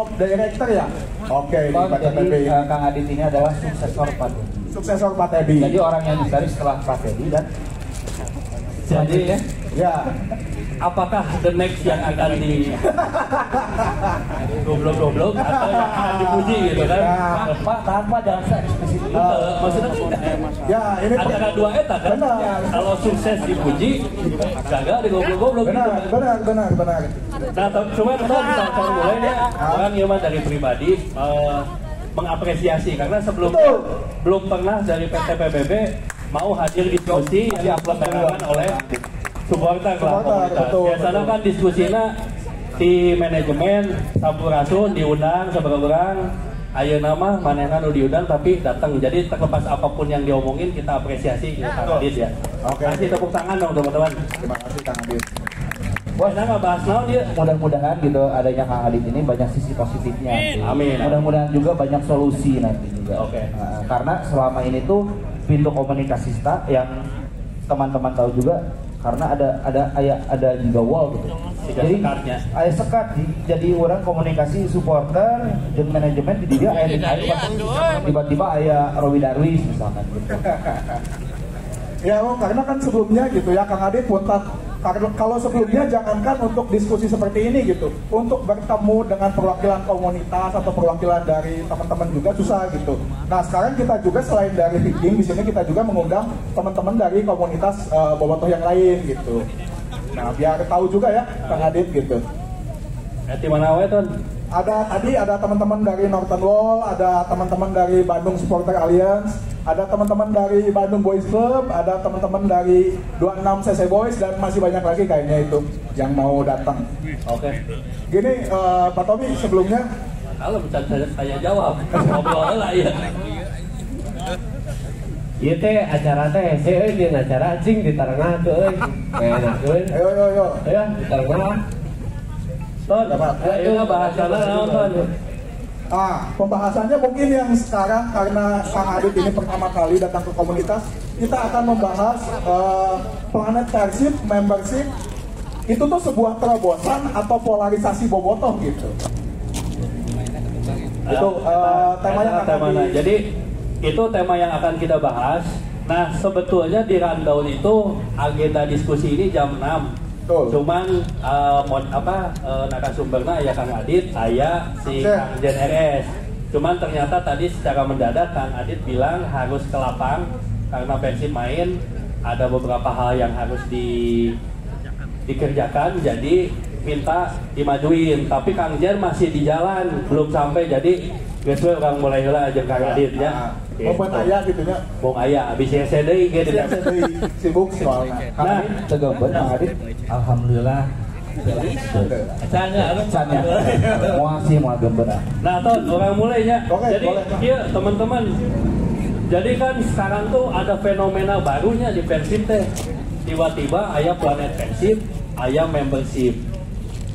of Director ya? Oke, di Pak jadi Kang Adit ini adalah suksesor Pak Teddy. Suksesor Pak Teddy. Jadi orang yang dicari setelah Pak Teddy dan Jadi ya. apakah the next yang akan di goblok-goblok atau yang akan dipuji gitu kan? Pak tanpa jangan eksplisit. Maksudnya Ya, ini antara dua eta kan? Benar. Kalau sukses dipuji, gagal di goblok-goblok gitu. benar. Nah, cuma kita bisa mulai ya. Orang yang dari pribadi mengapresiasi karena sebelumnya belum pernah dari PT PBB mau hadir diskusi yang diselenggarakan oleh supporter lah komunitas. Biasanya kan diskusinya di manajemen sampurasun diundang seberang ayo nama manehna nu diundang tapi datang. Jadi terlepas apapun yang diomongin kita apresiasi kita Kang Adit ya. Oke. Kasih tepuk tangan dong teman-teman. Terima kasih Kang Adit. Wah, saya nggak bahas naon dia. Mudah-mudahan gitu adanya Kang Adit ini banyak sisi positifnya. Amin. Mudah-mudahan juga banyak solusi nanti juga. Oke. Karena selama ini tuh pintu komunikasi yang teman-teman tahu juga karena ada juga wall gitu. Jadi sekatnya. aya sekat jadi orang komunikasi supporter dan manajemen di dia tiba-tiba aya Rowi Darwis misalkan gitu. Ya, karena kan sebelumnya gitu ya Kang Adit kalau sebelumnya jangankan untuk diskusi seperti ini gitu, untuk bertemu dengan perwakilan komunitas atau perwakilan dari teman-teman juga susah gitu. Nah sekarang kita juga selain dari Viking di sini kita juga mengundang teman-teman dari komunitas bobotoh yang lain gitu. Nah biar tahu juga ya Kang Adit gitu. Di mana wae Ton? Ada teman-teman dari Northern Wall, ada teman-teman dari Bandung Supporter Alliance, ada teman-teman dari Bandung Boys Club, ada teman-teman dari 26 CC Boys dan masih banyak lagi kayaknya itu yang mau datang. Oke. Gini Pak Tommy sebelumnya Kalau bisa saya jawab, ngobrol lah ya. Iya teh acara teh saya ini acara cing di tengah tuh, enak tuh. Ayo. Ya di tengah. Ton, ayo bahasana naon Ton? Pembahasannya mungkin yang sekarang karena Kang Adit ini pertama kali datang ke komunitas, kita akan membahas Planet Persib membership itu tuh sebuah terobosan atau polarisasi bobotoh gitu. Itu temanya Kang Adit. Jadi itu tema yang akan kita bahas. Nah sebetulnya di rundown itu agenda diskusi ini jam 6. Cuman narasumbernya ya Kang Adit, saya si Kang Jen RS. Cuman ternyata tadi secara mendadak Kang Adit bilang harus ke lapang karena Persib main, ada beberapa hal yang harus dikerjakan, jadi minta dimajuin. Tapi Kang Jen masih di jalan, belum sampai, jadi guys orang mulai lah aja Kang Adit ya. Bong ayah gitu ya. Bong ayah, abis SDI gitu ya. Sibuk soalnya. Nah, tegambeun Kang Adit. Alhamdulillah. Canya. Mau gambar. Nah, Ton, orang mulainya. Oke, jadi, boleh. iya teman-teman. Jadi kan sekarang tuh ada fenomena barunya di Persib teh. Tiba-tiba aya Planet Persib, aya membership.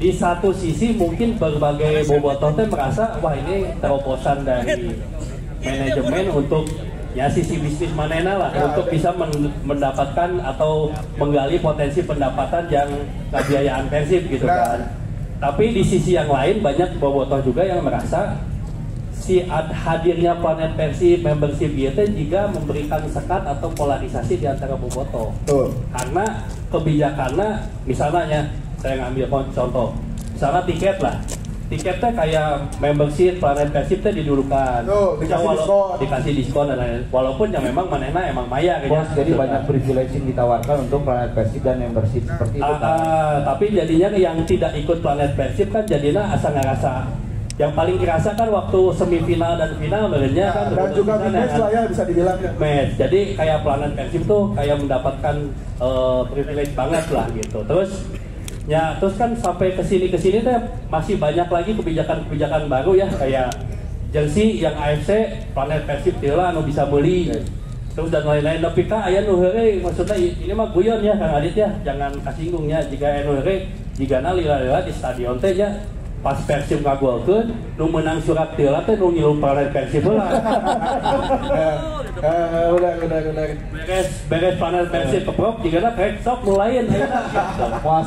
Di satu sisi mungkin berbagai bobotoh teh merasa wah ini terobosan dari manajemen untuk ya sisi bisnis manena lah untuk bisa mendapatkan atau menggali potensi pendapatan yang kebiayaan Persib gitu kan. Tapi di sisi yang lain banyak bobotoh juga yang merasa si hadirnya Planet Persib membership itu juga memberikan sekat atau polarisasi di antara bobotoh. Karena kebijakannya misalnya saya ngambil contoh, misalnya tiket lah. Tiketnya kayak membership Planet Persib teh didulukan. Dikasih diskon dan lain-lain. Walaupun yang memang manehna emang maya kayaknya. Jadi banyak privilege yang ditawarkan untuk Planet Persib dan membership seperti itu kan. Tapi jadinya yang tidak ikut Planet Persib kan jadinya asa ngerasa. Yang paling kerasa kan waktu semifinal dan final sebenarnya kan. Dan juga match lah ya bisa dibilang ya. Match. Jadi kayak Planet Persib tuh kayak mendapatkan privilege banget lah gitu. Terus kan sampai kesini teh masih banyak lagi kebijakan baru ya, kayak jersey yang AFC Planet Persib tila anu bisa beli terus dan lain-lain. Tapi kak aya nu heureuy, maksudnya ini mah guyon ya Kang Adit ya, jangan kasinggungnya jika anu heureuy jigana lila-lila di stadion teh ya pas Persib ngagolkeun nu menang surat tila teh nu ngilu Planet Persib heula. Udah. Beres Planet Persib keprok jigana kayak sok nu lain ayeuna. Mau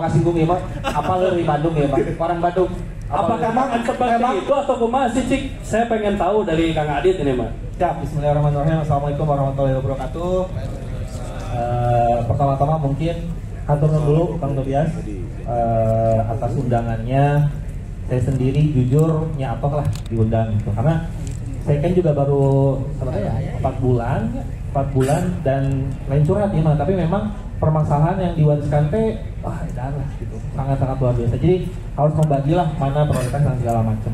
kasih gua mah apa lu di Bandung ya, Bang? Orang Bandung. Apakah akan seperti itu atau kumaha sih Cik? Saya pengen tahu dari Kang Adit ini mah. Ya, bismillahirrahmanirrahim. Assalamualaikum warahmatullahi wabarakatuh. Pertama-tama mungkin hatur nuhun dulu Kang Tobias atas undangannya. Saya sendiri jujur nyatoh lah diundang gitu. Karena saya kan juga baru 4 bulan dan lain curhat ya, tapi memang permasalahan yang diwariskan teh wah edan lah gitu, sangat-sangat luar biasa. Jadi harus membagilah mana prioritas dan segala macam.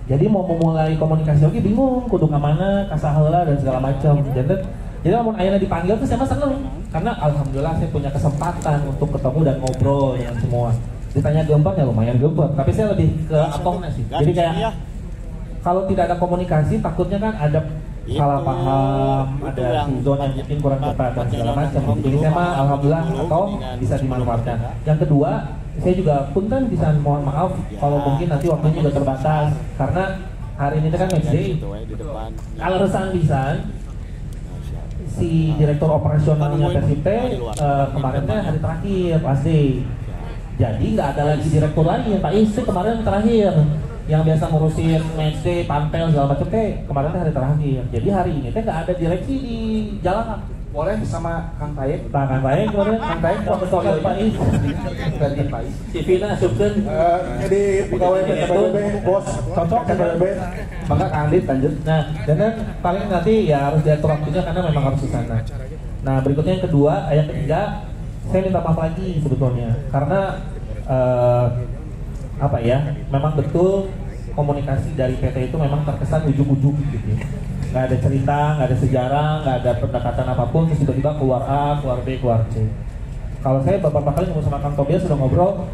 Jadi mau memulai komunikasi lagi bingung kudu ka mana, ka saheula dan segala macam. Jadi lamun ayeuna dipanggil tuh saya mah seneng karena alhamdulillah saya punya kesempatan untuk ketemu dan ngobrol yang semua. Ditanya gempar ya lumayan gempar, tapi saya lebih ke atohnya sih. Jadi kayak kalau tidak ada komunikasi takutnya kan ada salah paham, ada zona yang mungkin kurang tepat dan segala macam. Jadi saya mah alhamdulillah atau bisa dimanfaatkan. Yang kedua, saya juga punten bisa mohon maaf kalau mungkin nanti waktunya juga terbatas karena hari ini kan match day. Kalau resan bisa si direktur operasionalnya Persib kemarinnya hari terakhir pasti. Jadi nggak ada lagi direktur lain. Pak Is kemarin terakhir. Yang biasa ngurusin match day, panpel segala macam kemarin hari terakhir. Jadi hari ini nggak ada direksi di jalanan. Boleh sama Kang Taib. Nah, Kang Taib kemarin, Kang Taib profesor Pak Is. Gantiin Pak Is. Si Vina subken. Jadi pegawai PTBB, bos cocok PTBB. Maka Kang Adit lanjut. Nah, dan paling nanti ya harus diatur waktunya karena memang harus ke sana. Nah, berikutnya yang kedua, yang ketiga, saya minta maaf lagi sebetulnya karena apa ya, memang betul komunikasi dari PT itu memang terkesan ujug-ujug gitu. Nggak ada cerita, nggak ada sejarah, nggak ada pendekatan apapun, terus tiba-tiba keluar A, keluar B, keluar C. Kalau saya beberapa kali ngomong sama Kang Tobias sudah ngobrol,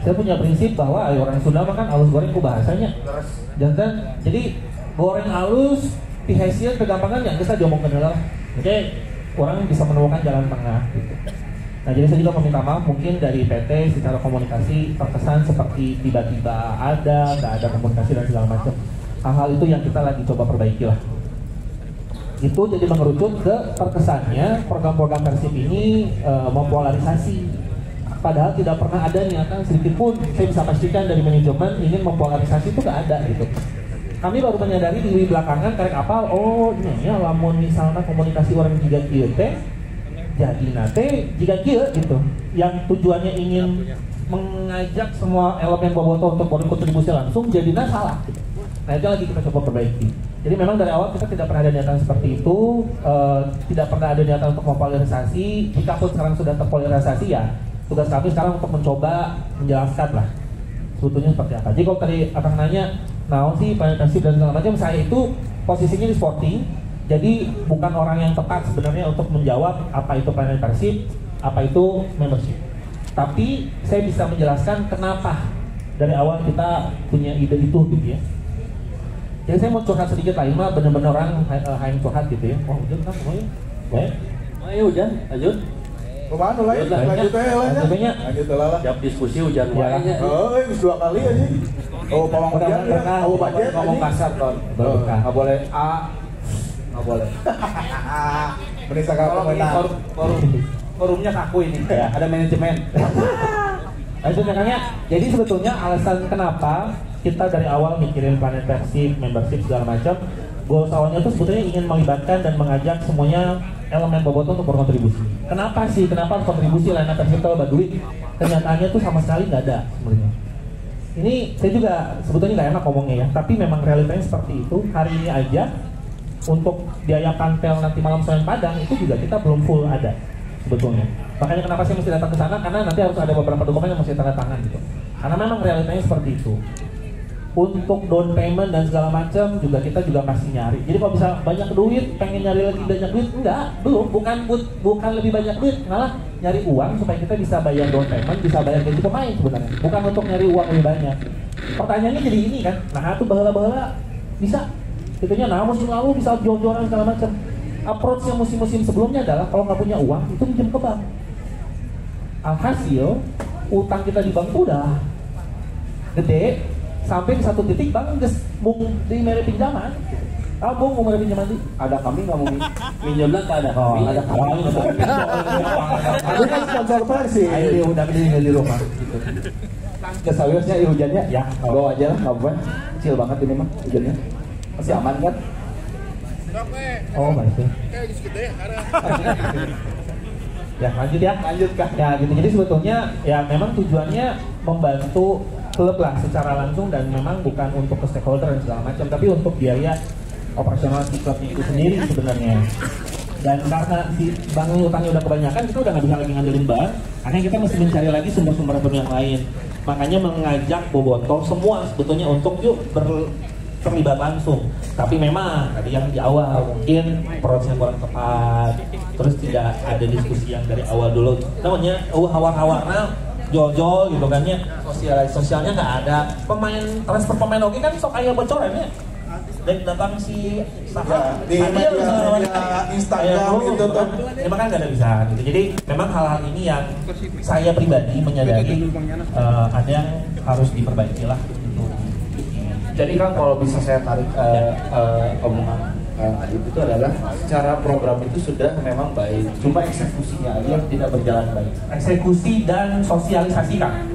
saya punya prinsip bahwa orang Sunda makan alus goreng ku bahasanya. Jangan, jadi goreng alus, pihasian kegampangan yang bisa diomongkan lah. Oke, orang bisa menemukan jalan tengah gitu. Nah, jadi saya juga meminta maaf mungkin dari PT secara komunikasi terkesan seperti tiba-tiba ada, nggak ada komunikasi dan segala macam. Hal-hal itu yang kita lagi coba perbaiki lah. Itu jadi mengerucut ke terkesannya program-program Persib ini mempolarisasi. Padahal tidak pernah ada niatan sedikit pun. Saya bisa pastikan dari manajemen ingin mempolarisasi itu nggak ada gitu. Kami baru menyadari di belakangan karek apal, oh ini ya lamun misalnya komunikasi orang juga kieu teh jadi nanti jika kia gitu yang tujuannya ingin mengajak semua elemen bobotoh untuk berkontribusi langsung jadinya salah gitu. Nah itu lagi kita coba perbaiki. Jadi memang dari awal kita tidak pernah ada niatan seperti itu, tidak pernah ada niatan untuk mempolarisasi. Jika pun sekarang sudah terpolarisasi ya tugas kami sekarang untuk mencoba menjelaskan lah sebetulnya seperti apa. Jadi kalau tadi akan nanya nah sih Persib dan segala macam, saya itu posisinya di Sporting. Jadi bukan orang yang tepat sebenarnya untuk menjawab apa itu Planet Persib, apa itu membership. Tapi saya bisa menjelaskan kenapa dari awal kita punya ide itu gitu ya. Jadi saya mau curhat sedikit lah, ini mah bener-bener orang yang curhat gitu ya. Oh hujan kan semuanya? Baik. Ayo hujan, lanjut. Kemana lah ya? Lanjut aja lah. Lanjut lah. Siap diskusi hujan Ya. Oh, ini 2 kali aja. Oh, pawang hujan ya. Oh, budget Ngomong kasar kon. Nggak boleh A. Nggak boleh. Menista kalau Forumnya kaku ini, ya. Ada manajemen. Jadi sebetulnya alasan kenapa kita dari awal mikirin Planet Persib, membership segala macam, goals awalnya itu sebetulnya ingin melibatkan dan mengajak semuanya elemen bobotoh untuk berkontribusi. Kenapa sih? Kenapa harus kontribusi lain Persib kalau duit? Kenyataannya tuh sama sekali nggak ada sebenarnya. Ini saya juga sebetulnya nggak enak ngomongnya ya, tapi memang realitanya seperti itu. Hari ini aja untuk biaya panpel nanti malam Senin Padang itu juga kita belum full ada sebetulnya. Makanya kenapa saya mesti datang ke sana, karena nanti harus ada beberapa dokumen yang mesti tanda tangan gitu. Karena memang realitanya seperti itu. Untuk down payment dan segala macam juga kita juga masih nyari. Jadi kalau bisa banyak duit, pengen nyari lagi banyak duit, enggak, belum. Bukan lebih banyak duit, malah nyari uang supaya kita bisa bayar down payment, bisa bayar gaji pemain sebenarnya. Bukan untuk nyari uang lebih banyak. Pertanyaannya jadi ini kan, nah itu bahala-bahala bisa. Itunya, nah musim lalu bisa jual-jualan segala macam. Approach-nya musim-musim sebelumnya adalah kalau nggak punya uang itu pinjam ke bank. Alhasil utang kita di bank udah gede sampai di satu titik bank mung di mere pinjaman. Bung mau mere pinjaman di? Ada kami nggak mau Minjemnya ke ada kami. ada kami. Itu kan sponsor Persib. Ayo udah gede di rumah. Gitu. Kesawiosnya hujannya ya bawa aja lah, nggak apa-apa. Kecil banget ini mah hujannya. Masih aman kan? Oh masih. Ya lanjut ya. Lanjut Kak. Ya gitu. Jadi sebetulnya ya memang tujuannya membantu klub lah secara langsung dan memang bukan untuk ke stakeholder dan segala macam, tapi untuk biaya operasional si klubnya itu sendiri sebenarnya. Dan karena si bank utangnya udah kebanyakan, kita udah nggak bisa lagi ngandelin bank, akhirnya kita mesti mencari lagi sumber-sumber revenue yang lain. Makanya mengajak Bobotoh semua sebetulnya untuk yuk terlibat langsung. Tapi memang tadi yang di awal mungkin prosesnya kurang tepat, terus tidak ada diskusi yang dari awal dulu. Namanya hawar-hawarna jol-jol gitu kan ya, sosialnya nggak ada. Transfer pemain oke kan sok aya bocorannya. Dan datang si di media Instagram itu tuh. Memang kan nggak ada bisa gitu. Jadi memang hal-hal ini yang saya pribadi menyadari ada yang harus diperbaiki lah. Jadi kan kalau bisa saya tarik omongan itu adalah secara program itu sudah memang baik, cuma eksekusinya aja yang tidak berjalan baik. Eksekusi dan sosialisasi kan,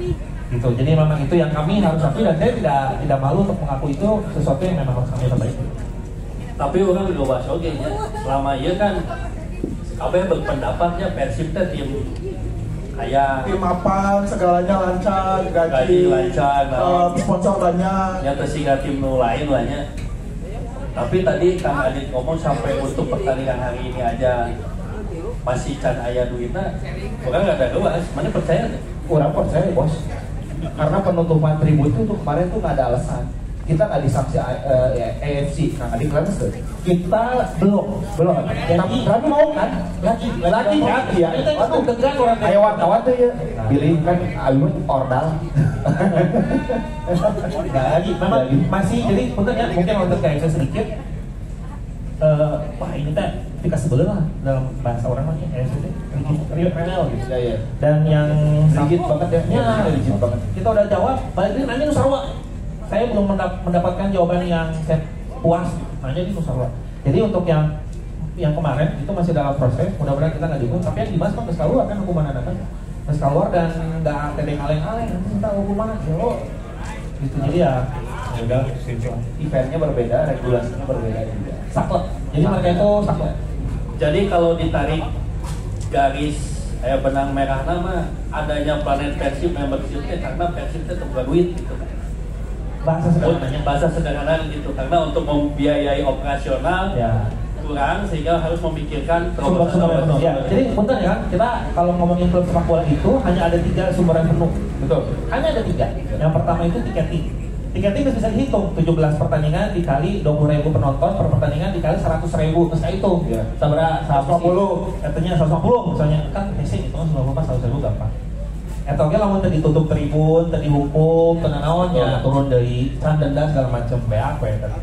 gitu. Jadi memang itu yang kami harus akui dan saya tidak malu untuk mengaku itu sesuatu yang memang harus kami perbaiki. Tapi orang juga bahas oke nya. Selama iya kan, kabeh berpendapatnya Persib teh tim kayak Tim mapan, segalanya lancar, gaji lancar, sponsor banyak. nyata sehingga tim nu lain lah nya. Tapi tadi Kang Adit ngomong sampai untuk pertandingan hari ini aja masih can aya duitnya, orang nggak ada luas. Mana percaya nggak? Kurang percaya bos, karena penutupan tribun itu untuk kemarin tuh nggak ada alasan. Kita nggak disanksi AFC, nah di kelas kita belum. Tapi mau kan? Lagi kan? Iya. Kita mau tegang orang Ayo wartawan tuh ya, pilih kan alun ordal. Nggak lagi, memang masih jadi punten ya mungkin untuk kayak saya sedikit. Wah ini teh dikasih belen lah dalam bahasa orang mah ya Rio Renel gitu. Ya. Dan yang Rigid banget ya, rigid banget. Kita udah jawab, balik lagi nanya Nusarwa. Saya belum mendapatkan jawaban yang saya puas, nanya di Nusarwa. Jadi untuk yang kemarin itu masih dalam proses, mudah-mudahan kita nggak dihukum. Tapi yang dibahas kan harus keluar kan hukuman anak kan, harus keluar dan nggak tedeng aleng-aleng nanti minta hukuman yo. Gitu jadi ya udah Eventnya berbeda, regulasinya berbeda juga. saklek. Jadi mereka itu saklek. Jadi kalau ditarik garis benang merah nama adanya Planet Persib membershipnya karena Persib itu terbuat duit gitu. Bahasa sederhana gitu, karena untuk membiayai operasional Ya. kurang sehingga harus memikirkan Sumber revenue. Ya, jadi punten ya, kita kalau ngomongin klub sepak bola itu hanya ada 3 sumber revenue. Betul. Hanya ada 3. Yang pertama itu tiketing. Tiketing bisa dihitung 17 pertandingan dikali 20.000 penonton per pertandingan dikali 100.000 terus itu. Ya. Seberapa 150. Katanya 150 misalnya kan basic itu kan 150 gampang. Eta oge lamun teu ditutup tribun, teu dihukum, teu naonnya, turun dari can denda segala macam BAP tadi.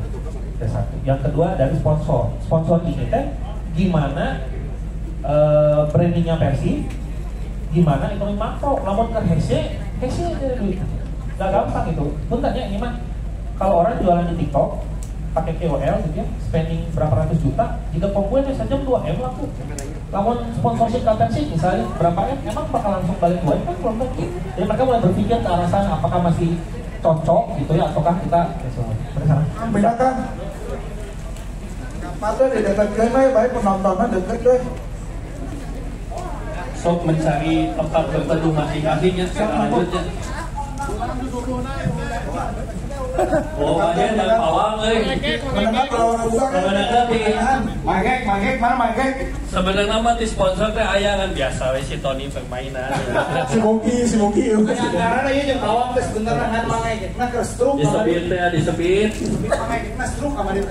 Itu satu. Yang kedua dari sponsor. Sponsor ini teh gimana brandingnya Persib, gimana ekonomi makro. Lamun ke hese dari duit. Gak gampang itu. Bentar ya ini mah kalau orang jualan di TikTok pakai KOL gitu ya, spending berapa ratus juta, jika pembuatnya saja 2M laku. Lamun sponsorship kapan sih misalnya berapa M, emang bakal langsung balik 2M kan belum tentu. Jadi mereka mulai berpikir ke arah sana apakah masih cocok gitu ya ataukah kita Beda kan? Padahal di dekat game baik penontonnya deket deh. sok mencari tempat berteduh masing-masingnya sekarang lanjutnya. Oh, aja dan pawang, Menengah kalau orang buka sebenarnya di Magek, mana Magek? sebenarnya mah di sponsor teh aya kan biasa we si Tony permainan. Si Mugi. Karena ieu jeung pawang geus bener ngan Magek. Nah keur struk. Disebut teh disebut. Magek mah struk sama dia.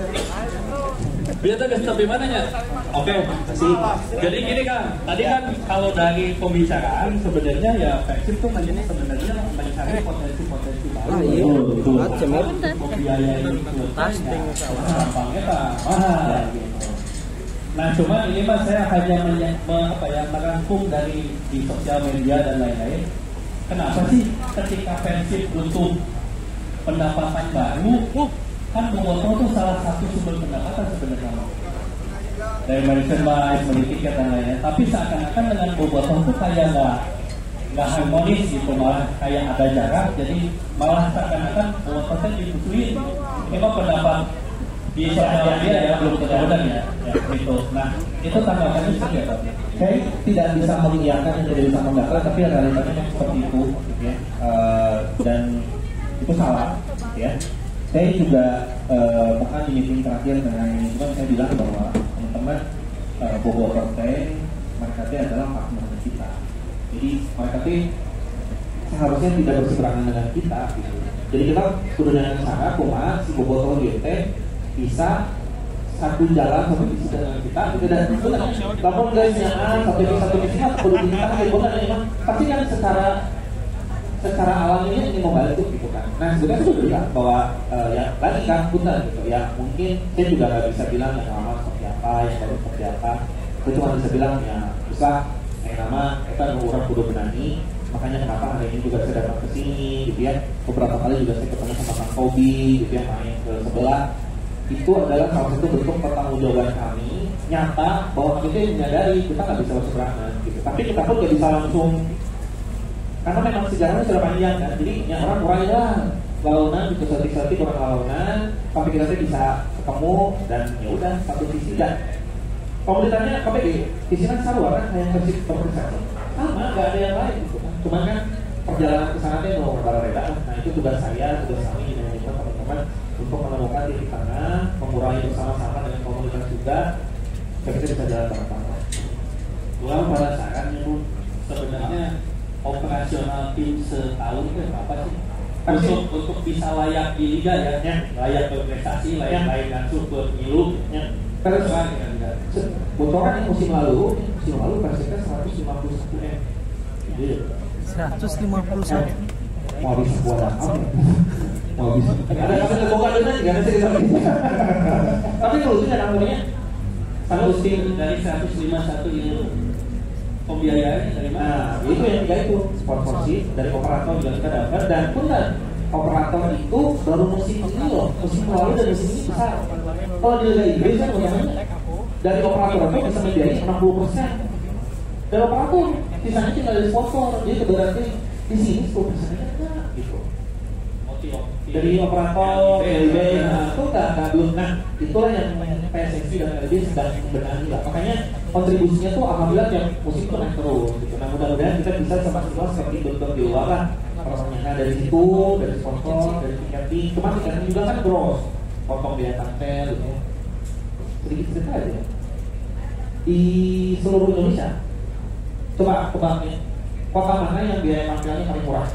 Dia tuh di mananya? Oke, jadi gini kan, tadi kan kalau dari pembicaraan sebenarnya ya Persib tuh sebenarnya mencari potensi baru. Membiayai gampangnya mahal. Nah cuma ini mas saya hanya merangkum dari di sosial media dan lain-lain. Kenapa sih ketika Persib butuh pendapatan baru? Kan Bobotoh itu salah satu sumber pendapatan sebenarnya dari merchandise, beli tiket dan lainnya. Tapi seakan-akan dengan Bobotoh itu kayak nggak harmonis gitu, malah kayak ada jarak, jadi malah seakan-akan supporter dimusuhin. Emang pendapat di sosial media ya belum benar ya, gitu. Nah itu tanggapannya seperti apa? Saya tidak bisa mengiyakan, tidak bisa mengatakan, tapi realitanya memang seperti itu, gitu ya. Dan itu salah, ya. Saya juga bahkan di meeting terakhir dengan manajemen saya bilang bahwa teman-teman Bobo Perteng mereka adalah partner kita. Jadi mereka seharusnya tidak berseberangan dengan kita. Gitu. Jadi kita sudah dengan cara cuma si Bobo Perteng bisa satu jalan satu visi dengan kita. Dan lapor guys yang satu visi perlu kita memang pasti kan secara alaminya ini membantu gitu kan. Nah sebenarnya saya juga bilang bahwa ya lagi kan punten gitu ya, mungkin saya juga nggak bisa bilang yang lama seperti apa, yang baru seperti apa. Saya cuma bisa bilang ya bisa yang nama kita orang kudu benani, makanya kenapa hari ini juga saya datang ke sini gitu ya. Beberapa kali juga saya ketemu sama Kang Kobi gitu ya, main ke sebelah. Itu adalah salah satu bentuk pertanggungjawaban kami nyata bahwa kami itu menyadari kita nggak bisa berseberangan gitu. Tapi kita pun nggak bisa langsung, karena memang sejarahnya sudah panjang kan, jadi yang orang kurang ya launan itu setik orang launan, tapi kita bisa ketemu dan ya udah satu visi dan komunitasnya KPG visinya sarua kan yang bersih berprestasi sama nggak ada yang lain gitu kan, cuman kan perjalanan ke sana itu mau reda. Nah itu tugas saya, tugas kami dan teman-teman untuk menemukan titik tengah, mengurangi bersama-sama dengan komunitas juga, kita bisa jalan bareng-bareng. Gua pada sarannya Bu, sebenarnya operasional tim setahun itu apa sih? Untuk bisa layak di liga ya, layak berprestasi, layak masuk ke pemilu, terus bocoran yang musim lalu Persita 151 M. 151. Mau bisa buat apa? Mau bisa. Ada kata terbuka dulu nggak ada cerita. Tapi kalau itu namanya kalau tim dari 151 itu pembiayaannya dari mana? Nah, itu yang tiga itu sponsorship dari operator juga kita dapat dan punten operator itu baru musim ini loh, musim lalu dan musim ini besar. Kalau di Liga Inggris kan dari operator itu bisa membiayai 60%. Dan operator sisanya tinggal dari sponsor, jadi berarti di sini 10% aja gitu. Dari operator, LB, itu nggak belum. Nah, itulah yang PSSI dan LB sedang membenahi lah. Makanya kontribusinya tuh alhamdulillah yang musim itu naik terus. Gitu. Nah, mudah-mudahan kita bisa sama-sama seperti bentuk di luar lah. Nah, dari situ, dari sponsor, dari tiketing, cuma tiketing juga kan gross, potong biaya tampil, gitu. Sedikit cerita aja. Di seluruh Indonesia, coba nih, kota mana yang biaya tampilnya paling murah?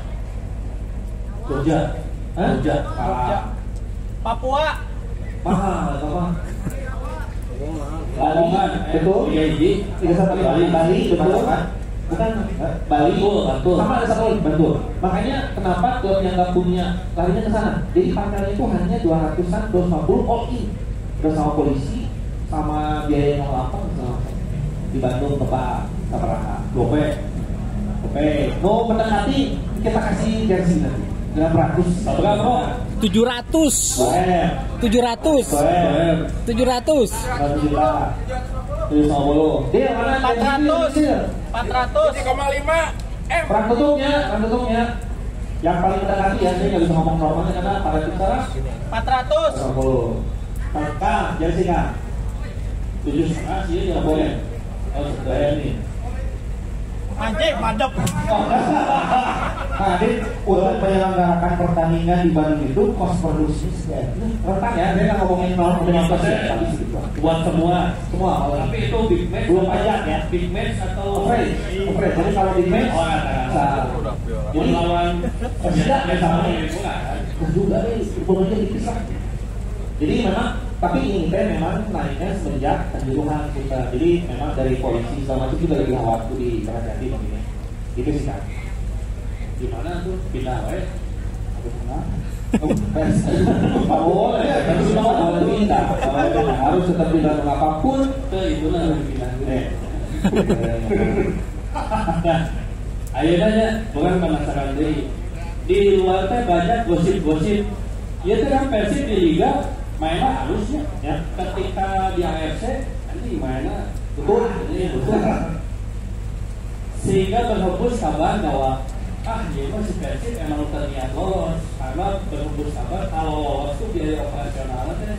Jogja. Jogja, Papua. Mahal, apa? Lamongan, betul. Bali, betul kan? Bukan Bali, betul. Sama ada satu lagi, betul. Makanya kenapa klub yang nggak punya larinya ke sana? Jadi pangkalnya itu hanya 200-an, 250 all in, udah sama polisi, sama biaya yang 08 di Bandung, Tebak, Sabaraha, Gope. Mau mendekati kita kasih jersey nanti. 700. 700. 700. 700. Dia mana 400. 400,5 M. Perang tutupnya. Yang paling mendekati ya, saya nggak bisa ngomong normalnya karena pada kita 400. 400. Kak, jersey Kak. 7,5 sih ya boleh. Oh, saya nih. Anjing, madep. Nah, jadi untuk menyelenggarakan pertandingan di Bandung itu kos produksi rentan ya, dia nggak ngomongin nol dengan kos ya, buat semua. Tapi itu big match belum pajak ya, big match atau operate. Jadi kalau big match, jadi lawan tidak sama juga nih, ekonominya dipisah. Jadi memang, tapi ini memang naiknya semenjak kanjuruhan kita. Jadi memang dari polisi selama itu juga lagi waktu di Kerajaan ini. Itu sih kan. Gimana tuh pindah weh? Boleh, tapi semua boleh pindah. Harus tetap pindah apapun. Itulah pindah. Nah, akhirnya bukan penasaran di luar teh banyak gosip-gosip. Ya itu kan Persib di liga mainnya halusnya. Ya, ketika di AFC nanti mainnya betul. sehingga berhembus kabar bahwa dia mah si Persib emang terniat lolos, karena berhembus kabar kalau lolos tuh biaya operasionalnya teh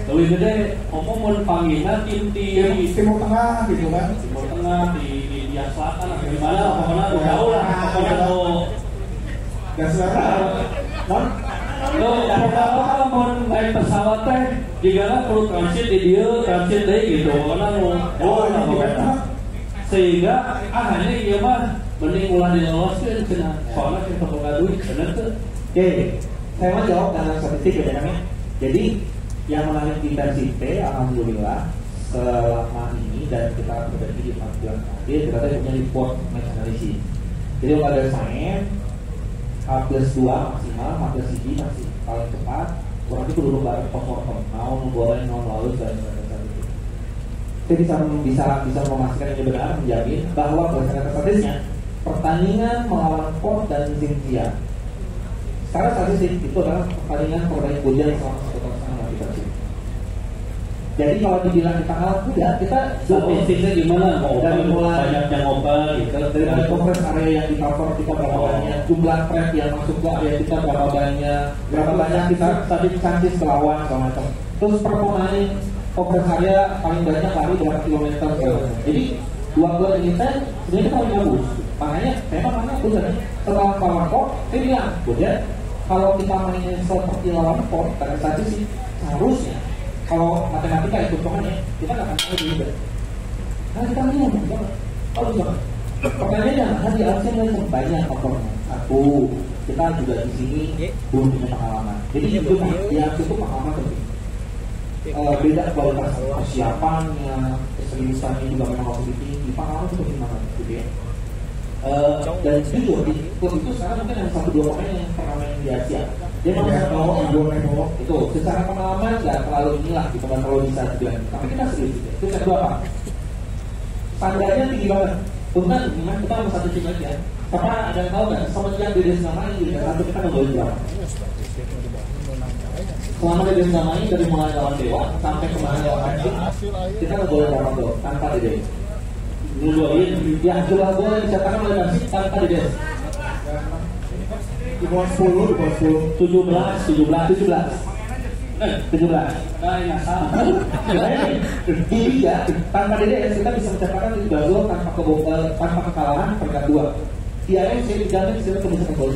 lebih gede. Ngomong mau panggilnya tim Timur Tengah gitu kan. Timur Tengah di Selatan atau di mana pokoknya jauh lah, pokoknya Dan sekarang kalau mau naik pesawat teh jika perlu transit di dia, transit deh gitu, pokoknya mau jauh lah pokoknya. Sehingga hanya iya mah mending ulah diloloskan cenah, soalnya kita boga duit bener tuh. Oke, saya mau jawab dengan statistik ya kan. Jadi yang menarik di Persib alhamdulillah selama ini dan kita berarti di 4 bulan terakhir kita punya report match analysis. Jadi kalau ada sign +2 maksimal, +1 masih paling cepat. Kurang itu dulu bareng perform mau memboleh mau lalu dan sebagainya. Saya bisa memastikan ini benar, menjamin bahwa berdasarkan statistiknya pertandingan melawan Port dan Zintia secara statistik itu adalah pertandingan pemain Bojang selama 1 tahun setengah di Persib. Jadi kalau dibilang di tanggal muda kita statistiknya gimana? Dari mulai banyak yang ngobrol gitu, dari conference area yang di cover kita berapa banyak, jumlah trap yang masuk ke area kita berapa banyak kita tadi chances ke lawan segala macam. Terus per pemain conference area paling banyak lari berapa kilometer. Jadi 2 gol ini kan sebenarnya kita paling bagus. Makanya memang mana benar setelah lawan Port, saya bilang udah kalau kita mainin seperti lawan Port, pada saat sih seharusnya kalau matematika itu hitungannya kita nggak akan tahu juga. Nah kita ini ngomong banget, kalau juga pertanyaannya mana di Asia yang banyak faktornya. Satu, kita juga di sini belum punya pengalaman. Jadi itu di Asia itu pengalaman penting. Beda kualitas persiapannya, keseriusannya juga memang harus tinggi. Pengalaman itu penting banget, gitu ya. Dan jujur di klub itu sekarang mungkin yang 1-2 pemain yang pernah main di Asia. Dia mau bawa itu secara pengalaman nggak terlalu inilah gitu, nggak terlalu bisa dibilang. Tapi kita serius. Itu yang kedua apa? Standarnya tinggi banget. Bukan gimana kita harus satu tim aja. Karena ada yang tahu nggak? Semenjak di Desnama ini Liga 1 kita nggak boleh berapa? Selama di Desnama ini dari mulai lawan Dewa sampai kemarin lawan Persib kita nggak boleh berapa gol tanpa Dede. Ya jumlah gol yang dicetakkan oleh Persib tanpa Dede. Di bawah 10, di bawah 10. 17. Nah, ini salah. Di Liga tanpa Dede kita bisa mencetakkan 3 gol tanpa kekalahan peringkat 2. Di AFC dijamin kita bisa menggol.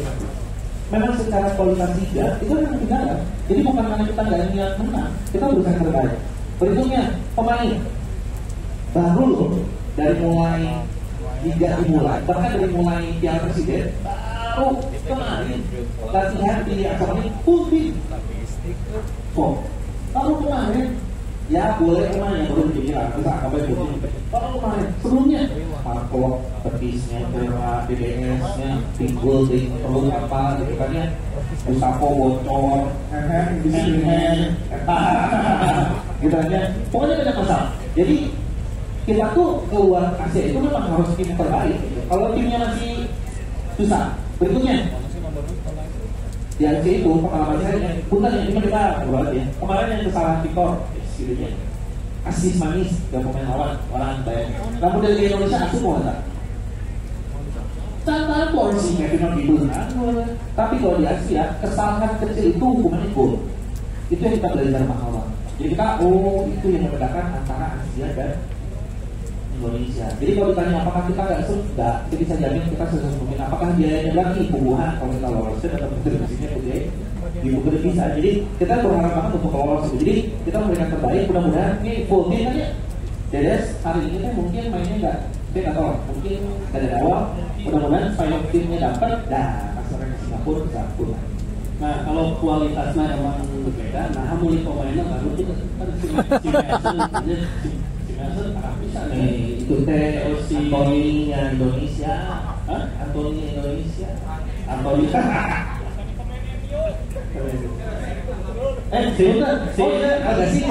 Memang secara kualitas liga itu memang ketinggalan. Jadi bukan karena kita nggak niat menang, kita berusaha terbaik. Berikutnya pemain baru loh dari mulai liga dimulai, bahkan dari mulai Piala Presiden baru kemarin latihan di akademi putih. Baru kemarin ya boleh kemarin yang baru dibilang bisa apa itu baru kemarin sebelumnya Marco petisnya Vera BBS-nya pinggul di perlu apa gitu kan ya Gustavo bocor gitu aja pokoknya banyak masalah. Jadi kita tuh keluar Asia itu memang harus tim terbaik gitu. Kalau timnya masih susah. Berikutnya di Asia itu pengalaman saya bukan yang cuma kita buat ya kemarin yang kesalahan Victor gitu asis manis dan pemain lawan orang baik. Kamu dari Indonesia asuh mau nggak? Tanpa porsi Kevin itu kan. Tapi kalau di Asia kesalahan kecil itu hukumannya gol. Itu yang kita belajar mahal banget. Jadi kita itu yang membedakan antara Asia dan Indonesia. Jadi kalau ditanya apakah kita nggak sudah, kita bisa jamin kita sesuai mungkin. Apakah biayanya lagi pembuahan kalau kita lolos atau bersihnya putih di Bogor bisa. Jadi kita berharap banget untuk lolos. Jadi kita memberikan terbaik. Mudah-mudahan ini full game aja. Dedes hari ini kan mungkin mainnya nggak fit atau mungkin dari awal. Mudah-mudahan final timnya dapat. Dah pasaran ke Singapura bisa pulang. Nah kalau kualitasnya emang berbeda, nah mulai pemainnya baru itu kan itu teh Antoni Indonesia, Antoni Indonesia, Antoni. Agak sih.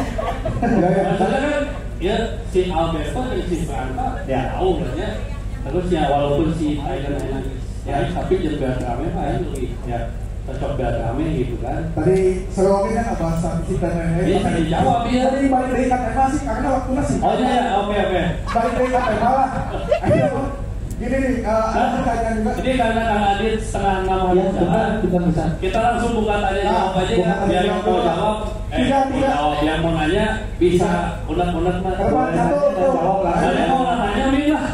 Masalah kan ya si Alberto dan si Franta ya tahu banyak. Terus ya walaupun si Tiger ya tapi juga rame pak ya lebih ya cocok rame gitu kan. Tadi seruangnya kan apa statistik dan lain-lain. Bisa dijawab ya. Tadi balik dari KTM sih karena waktu masih. Oh iya oke. Balik dari KTM lah. Ayo Gini nih, ada pertanyaan juga. Jadi karena Kang Adit setengah 6 Ya, benar, kita bisa. kita langsung buka tanya jawab aja ya, biar yang mau jawab, jawab yang mau nanya bisa unek-unek mah. Ada yang mau nanya lah.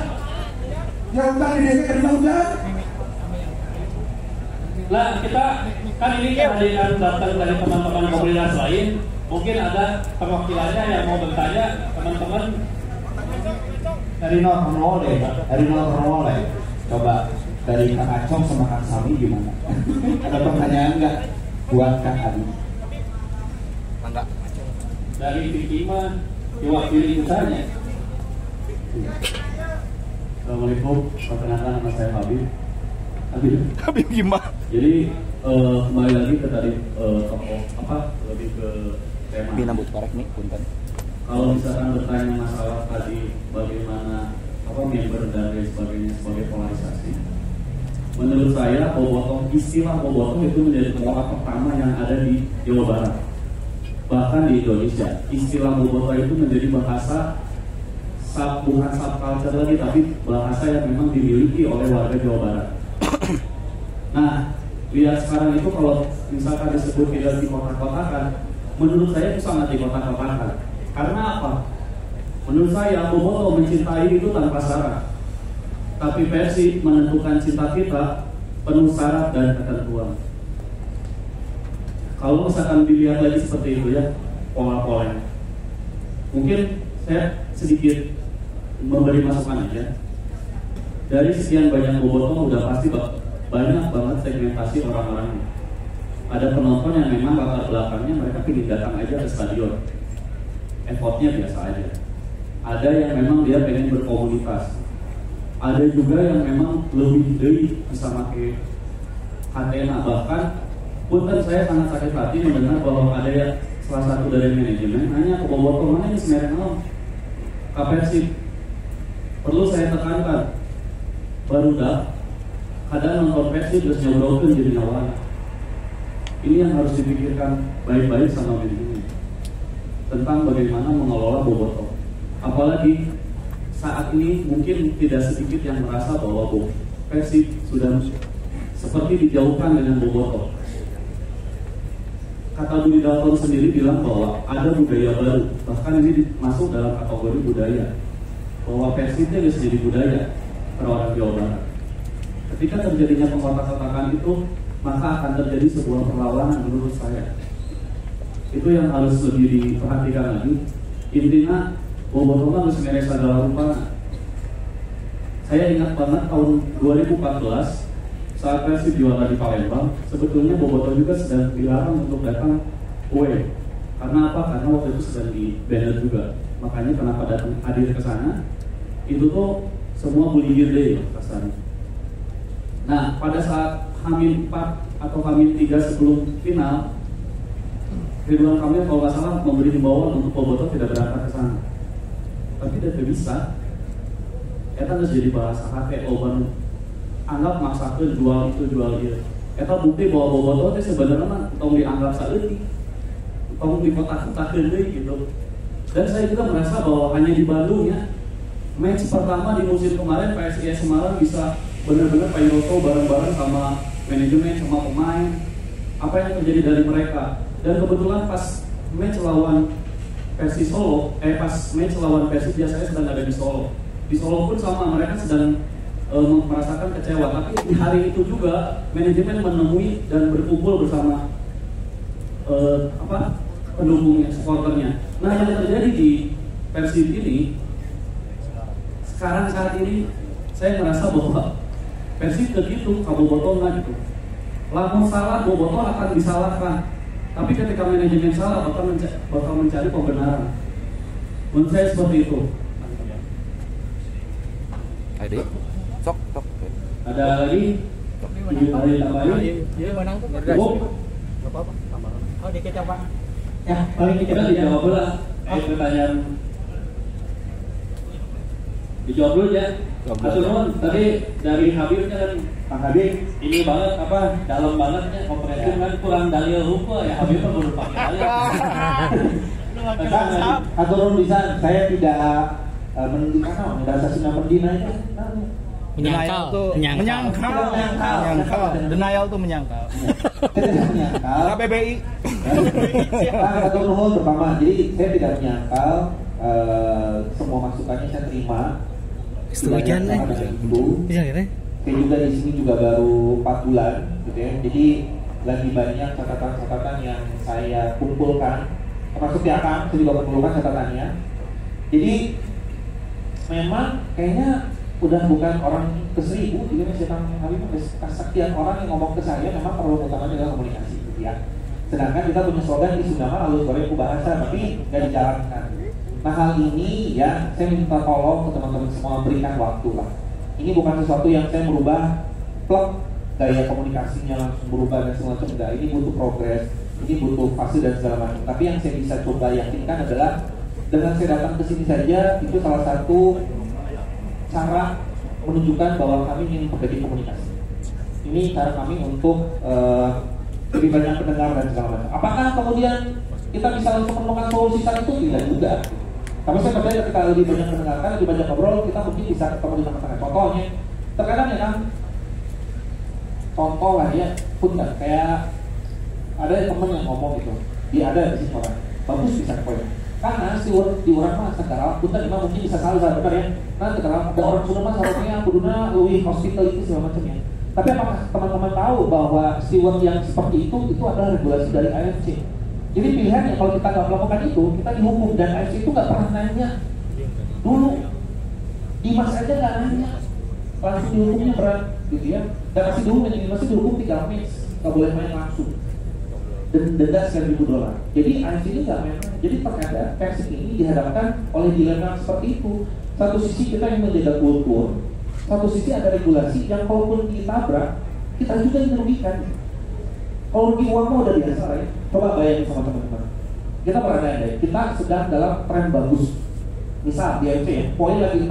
Ya udah di desa kerja udah. Lah kita kan ini kehadiran datang dari teman-teman komunitas lain, mungkin ada perwakilannya yang mau bertanya, teman-teman. Dari 0 deh. Coba dari Kang Acong sama Kang Sami gimana? Ada pertanyaan nggak buat Kang Adi? Dari Vicky mah diwakili usahanya. Assalamualaikum, perkenalkan nama saya Habib. Habib gimana? Jadi kembali lagi ke tadi lebih ke tema. Binambut korek nih, punten. Kalau misalkan bertanya masalah tadi bagaimana member dan lain sebagainya sebagai polarisasi, menurut saya istilah bobotoh itu menjadi tolak pertama yang ada di Jawa Barat, bahkan di Indonesia. Istilah bobotoh itu menjadi bahasa bukan subculture lagi, tapi bahasa yang memang dimiliki oleh warga Jawa Barat. Nah, lihat sekarang itu kalau misalkan disebut tidak dikotak-kotakan, menurut saya itu sangat dikotak-kotakan. Karena apa? Menurut saya bobotoh mencintai itu tanpa syarat, tapi Persib menentukan cinta kita penuh syarat dan ketentuan. Kalau misalkan dilihat lagi seperti itu ya, pola-polanya, mungkin saya sedikit memberi masukan aja. Dari sekian banyak bobotoh udah pasti banyak banget segmentasi orang-orangnya. Ada penonton yang memang latar belakangnya mereka ingin datang aja ke stadion, effortnya biasa aja. Ada yang memang dia pengen berkomunitas. Ada juga yang memang lebih dari bisa pakai antena. Bahkan punten saya sangat sakit hati mendengar bahwa ada yang salah satu dari manajemen hanya ke bobotoh mana ini sebenarnya Persib. Perlu saya tekankan, barudak kadang nonton Persib terus nyobrokin jadi nyawa. Ini yang harus dipikirkan baik-baik sama manajemen tentang bagaimana mengelola bobotoh. Apalagi saat ini mungkin tidak sedikit yang merasa bahwa Persib sudah seperti dijauhkan dengan bobotoh. Kata Budi Dalton sendiri bilang bahwa ada budaya baru, bahkan ini masuk dalam kategori budaya, bahwa Persibnya bisa jadi budaya per orang Jawa Barat. Ketika terjadinya pengkotak-kotakan itu, maka akan terjadi sebuah perlawanan menurut saya. Itu yang harus lebih diperhatikan lagi. Intinya bobotoh harus meres adalah rupa. Saya ingat banget tahun 2014 saat Persib juara di Palembang, sebetulnya bobotoh juga sedang dilarang untuk datang away. Karena apa? Karena waktu itu sedang di banner juga. Makanya kenapa datang hadir ke sana? Itu tuh semua bullying day kesannya. Nah, pada saat H-4 atau H-3 sebelum final, Ridwan Kamil kalau nggak salah memberi himbauan untuk bobotoh tidak berangkat ke sana. Tapi tidak bisa. Eta harus jadi bahasa hati oban. Anggap maksakeun jual itu jual dia. Eta bukti bahwa bobotoh itu sebenarnya tong dianggap saeutik, tong dikotak-kotakeun deui gitu. Dan saya juga merasa bahwa hanya di Bandung ya, match pertama di musim kemarin PSIS Semarang bisa benar-benar Pairoto bareng-bareng sama manajemen sama pemain. Apa yang terjadi dari mereka? Dan kebetulan pas match lawan Persis Solo, pas match lawan Persib biasanya sedang ada di Solo. Di Solo pun sama, mereka sedang merasakan kecewa. Tapi di hari itu juga manajemen menemui dan berkumpul bersama pendukungnya, supporternya. Nah, yang terjadi di Persib ini sekarang saat ini saya merasa bahwa Persib begitu, kabobotoh nggak gitu. Lamun salah, bobotoh akan disalahkan. Tapi ketika manajemen salah, bakal mencari pembenaran. Menurut saya seperti itu. Ada lagi? Dia menang tuh. Apa-apa. Oh, dikit apa? Ya, paling kita dijawab dulu lah. Pertanyaan. Dijawab dulu ya. Atur tadi dari Habibnya kan, Pak Habib ini banget dalam bangetnya komprehensif kan kurang dalil hukum ya. Habib kan baru pakai dalil. Atur bisa saya tidak menunjukkan dasar sina perdina itu. Denial tuh menyangkal. Denial tuh menyangkal. KBBI. Satu nuhun pertama, jadi saya tidak menyangkal semua masukannya saya terima. Setujuan nih. Bisa ya? Saya juga di sini juga baru 4 bulan, gitu ya. Jadi lagi banyak catatan-catatan yang saya kumpulkan, termasuk di Akang, saya juga kumpulkan catatannya. Jadi memang kayaknya udah bukan orang ke-1000, jadi Mas Kang Habib, kesekian orang yang ngomong ke saya memang perlu utamanya adalah komunikasi, gitu ya. Sedangkan kita punya slogan di Sunda lalu goreng bahasa, tapi nggak dijalankan. Nah hal ini ya saya minta tolong ke teman-teman semua berikan waktu lah. Ini bukan sesuatu yang saya merubah plug gaya komunikasinya langsung berubah dan semacam enggak. Ini butuh progres, ini butuh fase dan segala macam. Tapi yang saya bisa coba yakinkan adalah dengan saya datang ke sini saja itu salah satu cara menunjukkan bahwa kami ingin memperbaiki komunikasi. Ini cara kami untuk lebih banyak pendengar dan segala macam. Apakah kemudian kita bisa langsung menemukan solusi saat itu? Tidak juga. Tapi saya percaya ketika lebih banyak mendengarkan, lebih banyak ngobrol, kita mungkin bisa ketemu di tengah-tengah. Contohnya, terkadang ya kan, contoh lah ya, pun kan kayak ada temen yang ngomong gitu, dia ada di sini orang, bagus bisa poin. Karena di orang mah sekarang pun kan mungkin bisa salah benar ya. Nah sekarang ada orang sudah mas harusnya kuduna lebih hospitality segala macamnya. Tapi apakah teman-teman tahu bahwa steward yang seperti itu adalah regulasi dari AFC? Jadi pilihannya kalau kita nggak melakukan itu, kita dihukum, dan AFC itu nggak pernah nanya dulu. Dimas aja nggak nanya, langsung dihukumnya berat, gitu ya. Dan masih dihukum 3 match, nggak boleh main langsung. Dan denda $1.000. Jadi AFC ini nggak main. Jadi terkadang Persib ini dihadapkan oleh dilema seperti itu. Satu sisi kita yang menjaga kultur, satu sisi ada regulasi yang kalaupun ditabrak, kita juga yang dirugikan. Kalau rugi uang mah udah biasa ya. Coba bayangin sama teman-teman. Kita berandai-andai, kita sedang dalam tren bagus. Misal di AFC ya, poin lagi 6.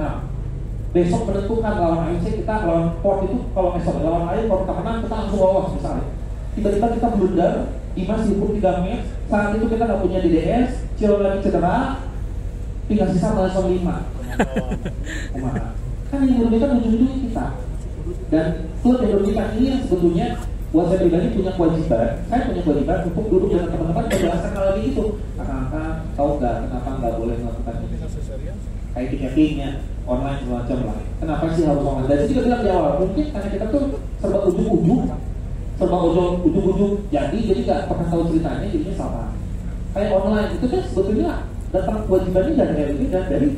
Besok menentukan lawan AFC, kita lawan Port itu kalau besok lawan lain kalau kita menang kita langsung lolos misalnya. Tiba-tiba kita blunder, Dimas dihukum 3 match. Saat itu kita nggak punya DDS, Ciro lagi cedera, tinggal sisa langsung 5. Kan yang dirugikan ujung-ujungnya kita. Dan klub yang dirugikan ini yang sebetulnya buat saya pribadi punya kewajiban, saya punya kewajiban untuk duduk dengan teman-teman menjelaskan hal lagi itu. Kakak-kakak tahu nggak kenapa nggak boleh melakukan ini? Kayak ticketingnya online semacam lah. Kenapa sih harus online? Dan saya juga bilang di awal, mungkin karena kita tuh serba ujung-ujung, jadi nggak pernah tahu ceritanya, jadinya salah. Kayak online itu kan sebetulnya datang kewajibannya dari LB dan dari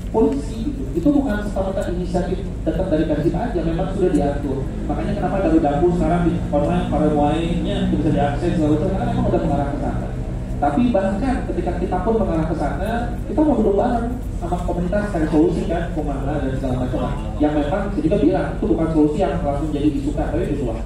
polisi gitu. Itu bukan serta-merta inisiatif datang dari Persib aja, memang sudah diatur. Makanya kenapa dari dapur sekarang di online para muainya bisa diakses karena memang udah mengarah ke sana. Tapi bahkan ketika kita pun mengarah ke sana, kita mau duduk bareng sama komunitas cari solusi kan, kemana dan segala macam. Yang memang saya juga bilang itu bukan solusi yang langsung jadi disuka, tapi visual.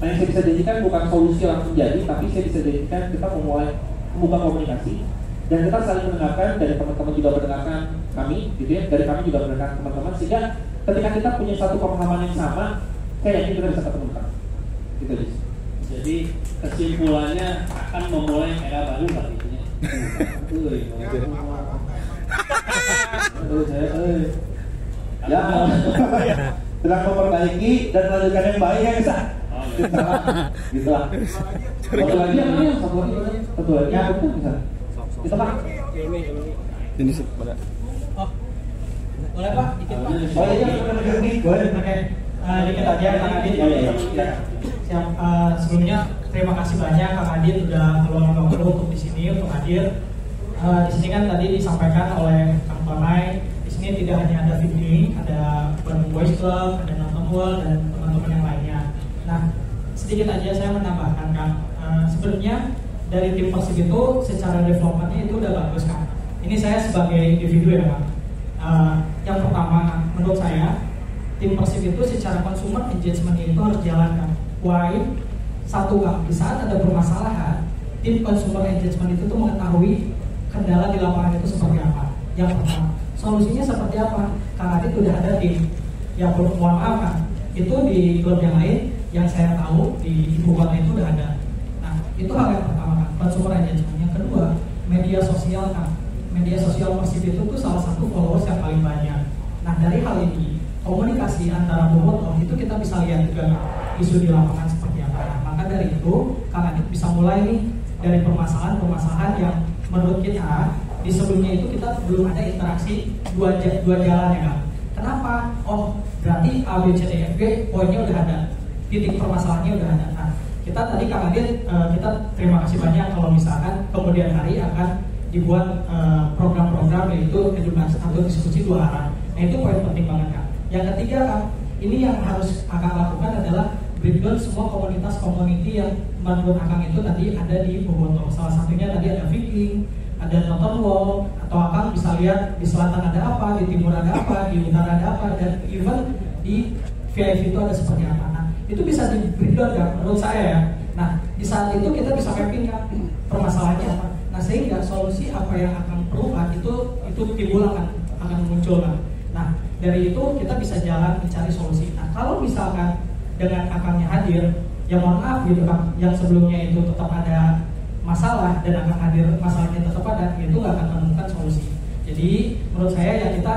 Nah yang saya bisa jadikan bukan solusi langsung jadi, tapi saya bisa jadikan kita memulai membuka komunikasi. Dan kita saling mendengarkan, dari teman-teman juga mendengarkan kami, gitu ya, dari kami juga mendengarkan teman-teman, sehingga ketika kita punya satu pemahaman yang sama, saya yakin kita bisa ketemukan. Gitu guys. Jadi kesimpulannya akan memulai era baru lah intinya. Ya, sedang memperbaiki dan melanjutkan yang baik ya bisa. Gitu lah. Satu lagi yang mana? Satu lagi apa tuh bisa? Bisa Pak? Ini sebenarnya. Oh, boleh Pak? Dikit Pak. Oh iya, boleh. Oke, dikit aja Kang Adit. Siap. Sebelumnya terima kasih banyak Kang Adit udah meluangkan waktu untuk di sini untuk hadir. Di sini kan tadi disampaikan oleh Kang Tonai, di sini tidak hanya ada Fikri, ada Bandung Boys Club, ada Nonton World dan teman-teman yang lainnya. Nah, sedikit aja saya menambahkan Kang. Sebenarnya dari tim Persib itu secara developmentnya itu udah bagus kan. Ini saya sebagai individu ya Kang. Yang pertama menurut saya tim Persib itu secara consumer engagement itu harus jalankan. Why? Satu Kang, di saat ada permasalahan, tim consumer engagement itu tuh mengetahui kendala di lapangan itu seperti apa. Yang pertama, solusinya seperti apa? Kang Adit udah ada tim. Yang mohon maaf Kang, itu di klub yang lain yang saya tahu di ibu kota itu udah ada. Nah, itu hal yang pertama Kang, consumer engagement. Yang kedua, media sosial Kang. Media sosial Persib itu tuh salah satu followers yang paling banyak. Nah, dari hal ini komunikasi antara bobotoh itu kita bisa lihat juga isu di lapangan seperti apa. Nah, maka dari itu Kang Adit bisa mulai nih dari permasalahan yang menurut kita di sebelumnya itu kita belum ada interaksi dua jalan ya Kang. Kenapa? Oh berarti A, B, C, D, F, G poinnya udah ada, titik permasalahannya udah ada. Nah, kita tadi Kang Adit kita terima kasih banyak kalau misalkan kemudian hari akan dibuat program-program yaitu edukasi atau diskusi 2 arah. Nah itu poin penting banget Kang. Yang ketiga Kang, ini yang harus Akang lakukan adalah breakdown semua komunitas-community yang menurut Akang itu tadi ada di Bobotoh. Salah satunya tadi ada Viking, ada nonton wall, atau Akang bisa lihat di selatan ada apa, di timur ada apa, di utara ada apa, dan even di VIP itu ada seperti apa. Nah, itu bisa di breakdown kan, menurut saya ya. Nah, di saat itu kita bisa mapping kan permasalahannya apa. Nah, sehingga solusi apa yang akan perlukan itu timbul akan muncul kan. Nah, dari itu kita bisa jalan mencari solusi. Nah, kalau misalkan dengan Akangnya hadir, ya mohon maaf gitu kan, yang sebelumnya itu tetap ada masalah dan akan hadir masalahnya tetap ada, itu nggak akan menemukan solusi. Jadi menurut saya ya kita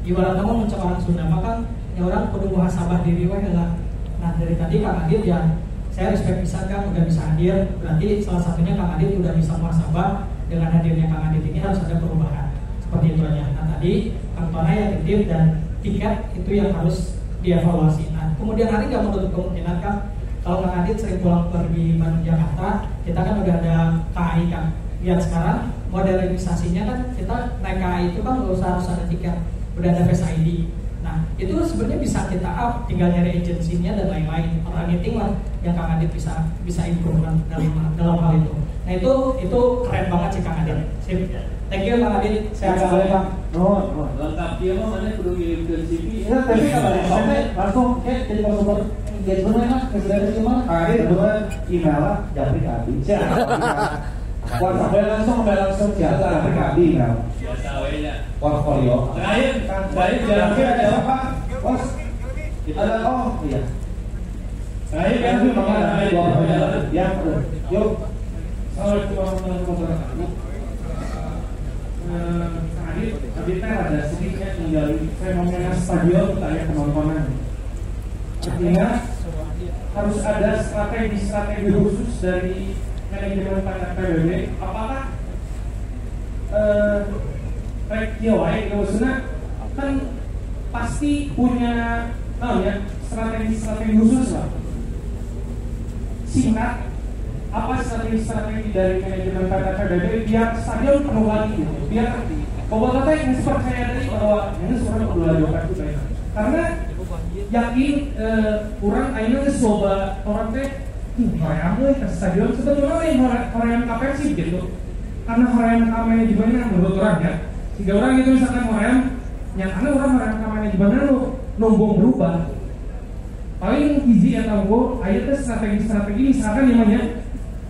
ibarat kamu mencari orang Sunda makan ya orang kudu muhasabah diri wae lah. Nah dari tadi Kang Adit ya saya respect bisa Kang udah bisa hadir, berarti salah satunya Kang Adit udah bisa muhasabah. Dengan hadirnya Kang Adit ini harus ada perubahan seperti itu aja. Nah tadi Kang Tona yang titip dan tiket itu yang harus dievaluasi. Nah kemudian hari nggak menutup kemungkinan Kang, kalau Kang Adit sering pulang pergi Bandung Jakarta, kita kan udah ada KAI kan. Lihat sekarang modernisasinya kan kita naik KAI itu kan nggak usah harus ada tiket, udah ada Face ID. Nah itu sebenarnya bisa kita up, tinggal nyari agensinya dan lain-lain. Orang meeting lah yang Kang Adit bisa improve dalam hal itu. Nah itu keren banget sih Kang Adit. Sip. Thank you Kang Adit. Saya agak Bang. Lengkap dia mah mana kudu ngirim ke CV. Iya, tapi kalau sampai langsung jadi konsumer engagement mah dari cuma Adit kedua email lah Japri Abi. WhatsApp langsung Japri Abi email. Biasa we nya. Portfolio. Terakhir jalan ada apa? Bos. Ada iya. Terakhir kan ya. Yuk. Assalamualaikum warahmatullahi wabarakatuh. Tadi ada sedikit menjadi fenomena stadion kayak penontonan. Artinya harus ada strategi khusus dari manajemen PBB. Apakah Kiawai maksudnya kan pasti punya strategi khusus lah. Singkat, apa strategi dari manajemen PBB biar stadion penuh lagi gitu, biar bahwa kata yang percaya dari bahwa ini seorang perlu lakukan itu baik. Karena yakin kurang akhirnya coba orang teh hoream ke stadion sebetulnya lain hoream ke Persib gitu. Karena hoream ke manajemennya menurut orang ya, 3 orang itu misalkan hoream yang karena orang hoream ke manajemennya nombong berubah. Paling hiji atau gue akhirnya strategi misalkan namanya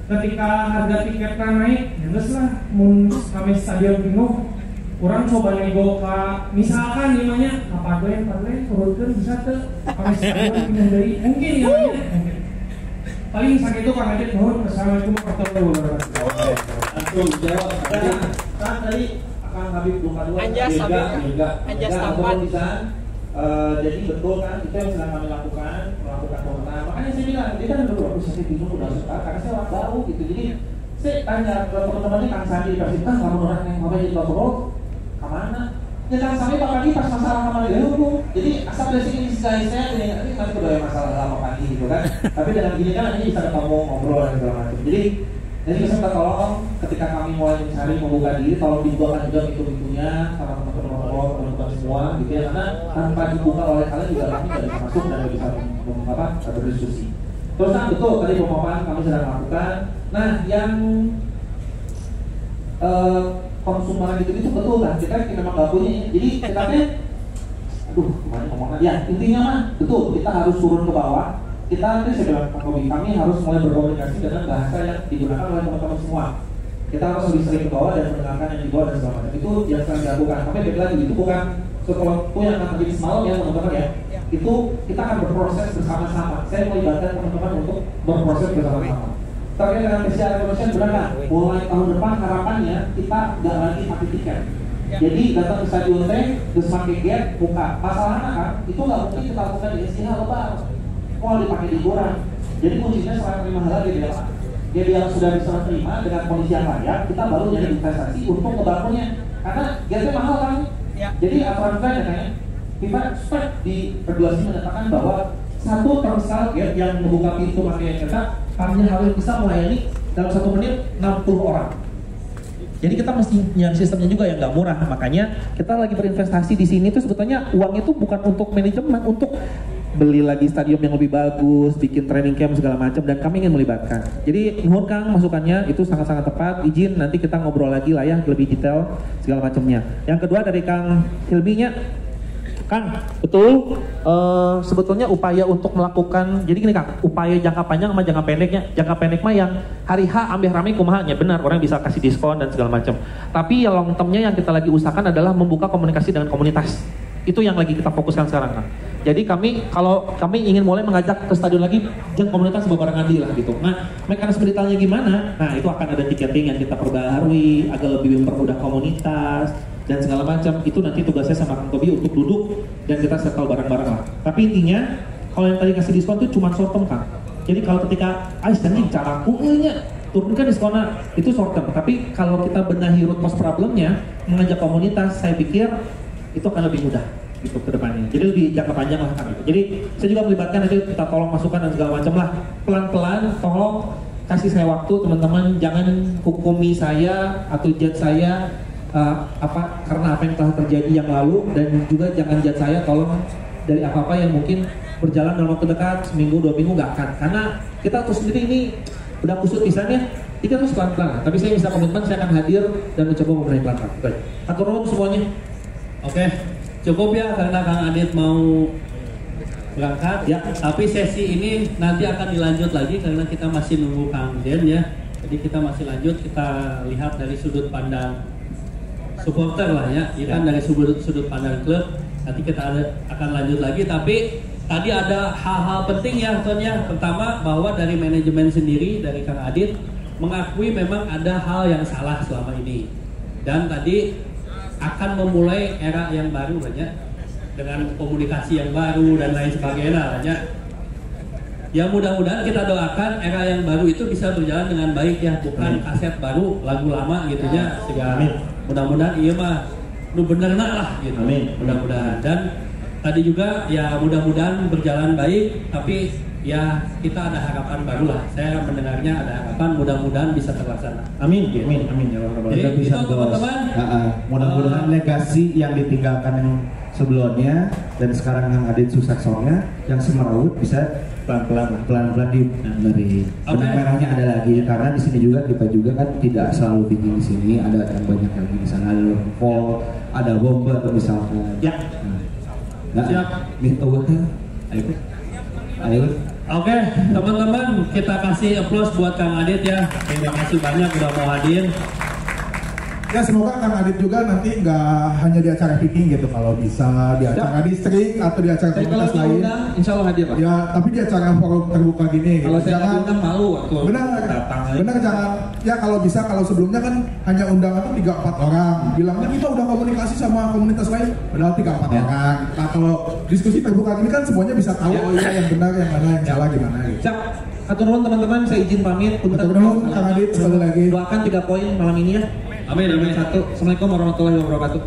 ketika harga tiketnya naik, jelas lah, kami stadion penuh, orang coba nego ke, misalkan namanya, apa gue yang turunkan bisa ke kami stadion penuh dari, mungkin namanya, paling sakit itu Kang Adit, mohon assalamualaikum warahmatullahi wabarakatuh. Langsung jawab. Kan tadi akan Habib 22 Anjas tampan. Jadi betul kan itu yang sedang kami lakukan pemerintahan. Makanya saya bilang dia kan udah berusaha bingung udah suka karena saya orang baru gitu. Jadi saya tanya ke teman-temannya Kang Sandi pasti kalau orang yang mau jadi bapak kemana? Ya Kang Sandi Pak Padi pas masalah kamar dulu. Jadi asal dari sini saya ini masih udah masalah lama pagi gitu kan. Tapi dengan gini kan ini bisa ketemu ngobrol dan segala macam. Jadi saya minta tolong ketika kami mulai mencari membuka diri, tolong dibuatkan juga pintu-pintunya sama teman-teman semua gitu ya, karena tanpa dibuka oleh kalian juga kami tidak bisa masuk dan bisa berdiskusi. Terus kan betul tadi pemaparan kami sedang lakukan. Nah yang konsumen gitu betul kan kita memang nggak punya. Jadi kita kemana ngomongnya? Ya intinya mah betul kita harus turun ke bawah. Kita nanti saya bilang kami harus mulai berkomunikasi dengan bahasa yang digunakan oleh teman-teman semua. Kita harus lebih sering ke bawah dan mendengarkan yang di bawah dan segala macam. Itu yang sedang dilakukan. Tapi balik lagi itu bukan sesuatu yang akan terjadi semalam ya teman-teman ya. Itu kita akan berproses bersama-sama. Saya melibatkan teman-teman untuk berproses bersama-sama. Terkait dengan PCR Revolution benar mulai tahun depan harapannya kita nggak lagi pakai tiket. Jadi datang ke stadion teh, terus pakai gate, buka. Masalahnya kan, itu nggak mungkin kita lakukan di SDH lebar. Mau dipakai liburan. Jadi kuncinya selain terima halal GBLA. GBLA sudah bisa terima dengan kondisi yang layak, kita baru jadi investasi untuk ngebangunnya. Karena gate mahal kan. Jadi aturan kita katanya, kita spek di regulasi menyatakan bahwa satu terminal gate yang membuka pintu pakai cetak hanya harus bisa melayani dalam 1 menit 60 orang. Jadi kita mesti nyari sistemnya juga yang nggak murah. Makanya kita lagi berinvestasi di sini tuh sebetulnya uang itu bukan untuk manajemen, untuk beli lagi stadion yang lebih bagus, bikin training camp segala macam, dan kami ingin melibatkan. Jadi nuhun Kang masukannya itu sangat-sangat tepat. Izin nanti kita ngobrol lagi lah ya lebih detail segala macamnya. Yang kedua dari Kang Hilminya, Kang, betul sebetulnya upaya untuk melakukan, jadi gini Kang, upaya jangka panjang sama jangka pendeknya. Jangka pendek mah yang hari H ambil rame kumahanya, benar, orang bisa kasih diskon dan segala macam. Tapi yang long termnya yang kita lagi usahakan adalah membuka komunikasi dengan komunitas. Itu yang lagi kita fokuskan sekarang Kang. Jadi kalau kami ingin mulai mengajak ke stadion lagi, jangan komunitas babarengan lah gitu. Nah, mekanisme detailnya gimana? Nah, itu akan ada tiketing yang kita perbaharui, agak lebih mempermudah komunitas dan segala macam. Itu nanti tugas saya sama Kang Tobi untuk duduk dan kita settle bareng-bareng lah. Tapi intinya kalau yang tadi kasih diskon itu cuma short term Kang. Jadi kalau ketika standing cara nya turunkan diskonnya itu short term. Tapi kalau kita benahi root cause problemnya, mengajak komunitas, saya pikir itu akan lebih mudah gitu ke depannya. Jadi lebih jangka panjang lah Kang. Jadi saya juga melibatkan nanti kita tolong masukan dan segala macam lah. Pelan-pelan tolong kasih saya waktu teman-teman, jangan hukumi saya atau judge saya karena apa yang telah terjadi yang lalu, dan juga jangan judge saya tolong dari apa-apa yang mungkin berjalan dalam waktu dekat, seminggu, 2 minggu nggak akan, karena kita tuh sendiri ini udah kusut pisannya, kita terus pelan-pelan. Tapi saya bisa komitmen, saya akan hadir dan mencoba membenahi pelan-pelan. Oke, atur nuhun semuanya. Oke, cukup ya karena Kang Adit mau berangkat ya. Tapi sesi ini nanti akan dilanjut lagi karena kita masih nunggu Kang Den ya. Jadi kita masih lanjut, kita lihat dari sudut pandang supporter lah ya, kan dari sudut pandang klub. Nanti kita akan lanjut lagi, tapi tadi ada hal-hal penting ya Ton ya. Pertama bahwa dari manajemen sendiri, dari Kang Adit mengakui memang ada hal yang salah selama ini, dan tadi akan memulai era yang baru banyak dengan komunikasi yang baru dan lain sebagainya banyak. Ya mudah-mudahan kita doakan era yang baru itu bisa berjalan dengan baik ya, bukan kaset baru lagu lama gitu ya. Mudah-mudahan iya mah lu bener lah gitu. Amin. Mudah-mudahan. Dan tadi juga ya mudah-mudahan berjalan baik, tapi ya kita ada harapan baru lah. Saya mendengarnya ada harapan, mudah-mudahan bisa terlaksana. Amin. Amin. Amin ya Allah. Jadi bisa teman-teman. Mudah-mudahan legasi yang ditinggalkan yang sebelumnya dan sekarang Kang Adit Susaksongnya yang semeraut bisa pelan-pelan dari benang merahnya ada lagi, karena di sini juga kita juga kan tidak selalu bikin di sini, ada yang banyak lagi di sana, ada Vol, ada Bomber misalkan. Ya. Nah, siap. Minta ayo. Oke, teman-teman, kita kasih applause buat Kang Adit ya. Terima kasih banyak udah mau hadir. Ya semoga Kang Adit juga nanti nggak hanya di acara picking gitu, kalau bisa di acara distrik atau di acara komunitas lain. Insya Allah hadir lah. Ya tapi di acara forum terbuka gini. Kalau gitu. saya undang malu waktu benar jangan. Ya kalau bisa, kalau sebelumnya kan hanya undangan tuh 3-4 orang. Bilangnya kita udah komunikasi sama komunitas lain, padahal 3-4 orang. Nah kalau diskusi terbuka gini kan semuanya bisa tahu oh iya yang benar yang mana yang salah gimana gitu. Siap. Atur nuhun teman-teman, saya izin pamit. Atur nuhun Kang Adit sekali lagi. Doakan 3 poin malam ini ya. Amin. 1. Assalamualaikum warahmatullahi wabarakatuh.